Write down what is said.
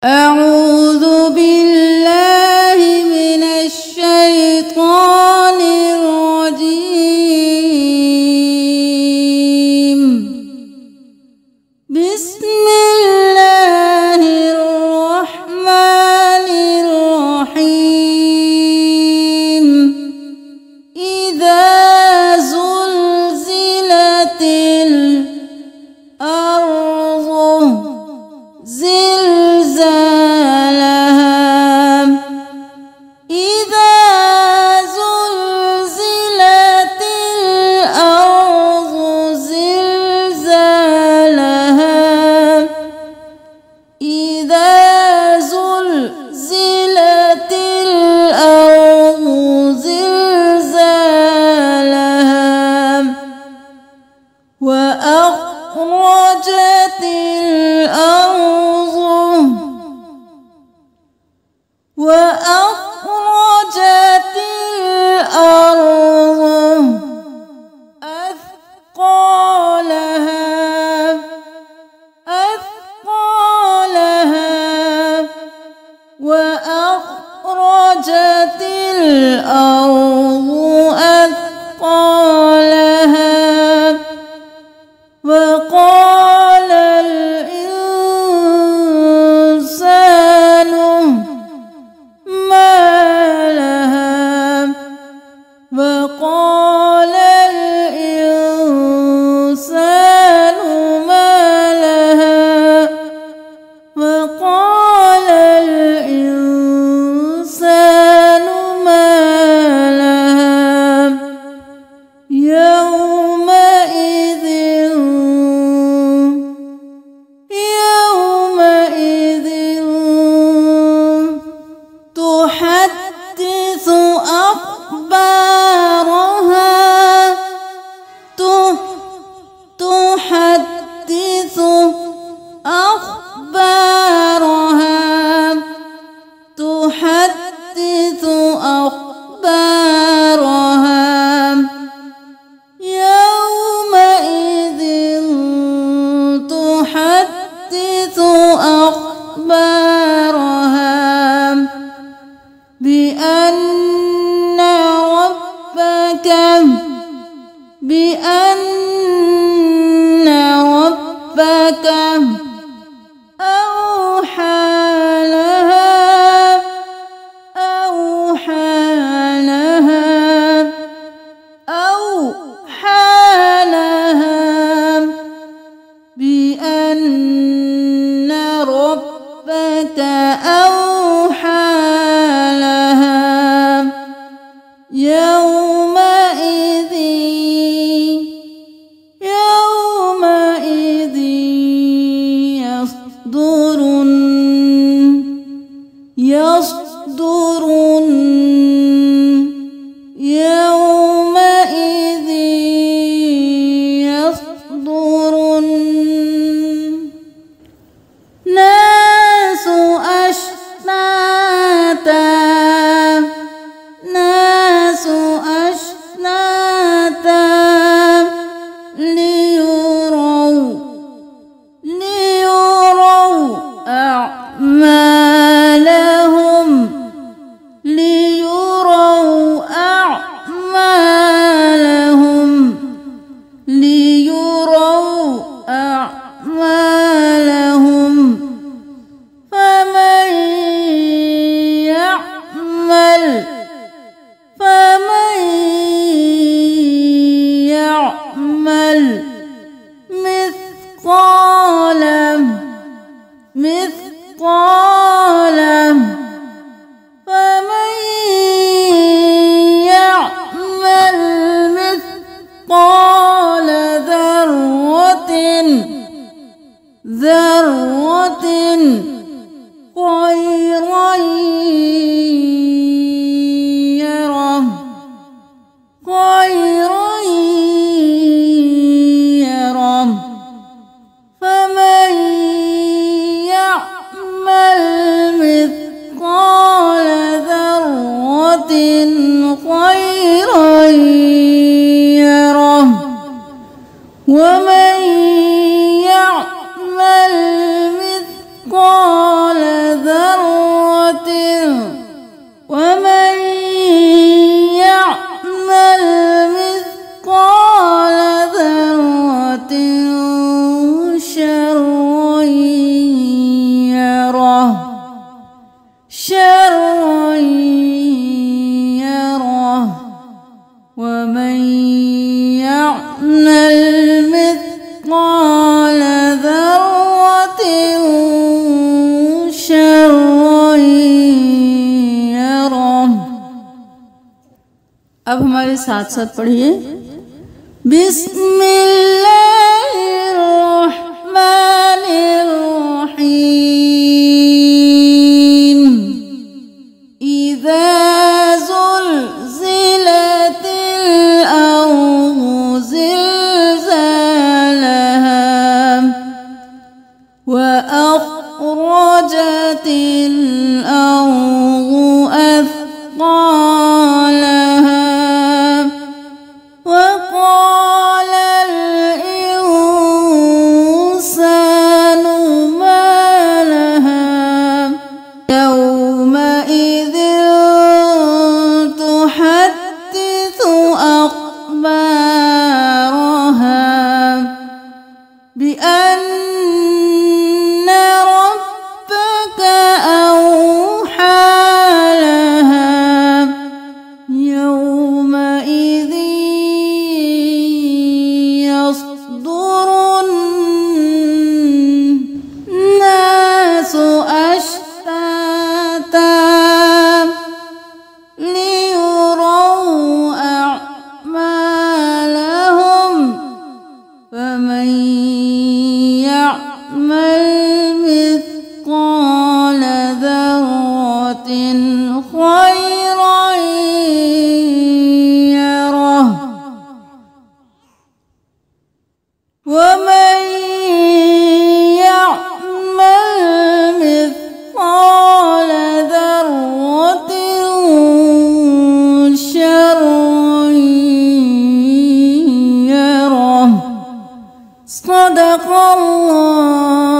أعوذ بالله من الشيطان الرجيم. بسم الله الرحمن الرحيم. إذا زلزلت الأرض زلزالها. إذا زلزلت الأرض زلزالها. إذا زلزلت الأرض زلزالها. وأخرجت الأرض أثقالها. وأخرجت الأرض أثقالها. وقال الإنسان ما لها. وقال الإنسان ما لها. وقال الإنسان ما لها. يومئذ تحدث أخبارها. تحدث أخبارها. تحدث أخبارها. يومئذ تحدث أخبارها بأن ربك أوحى لها. بأن ربك أوحى لها. يومئذ يصدر الناس أشتاتا ليروا أعمالهم. فمن يعمل مثقال ذرة خيرا يره. فمن يعمل مثقال ذرة خيرا يره. ومن يعمل مثقال ومن يعمل مثقال ذرة شرا يره ومن يعمل مثقال ذرة شرا يره। अब हमारे साथ साथ पढ़िए। बिस्मिल्लाहिर्रहमानिर्रहीम। इज़ा ज़ुलज़िलतिल अर्ज़ु ज़िलज़ालहा व अख़रजतिल अर्ज़ु अथक़ालहा وقال الإنسان ما لها يومئذ تحدث أخبارها بأن ربك أوحى لها يومئذ يصدر الناس أشتاتا ليروا أعمالهم فمن يعمل مثقال ذرة خيرا يره ومن يعمل مثقال ذرة شرا يره। صدق الله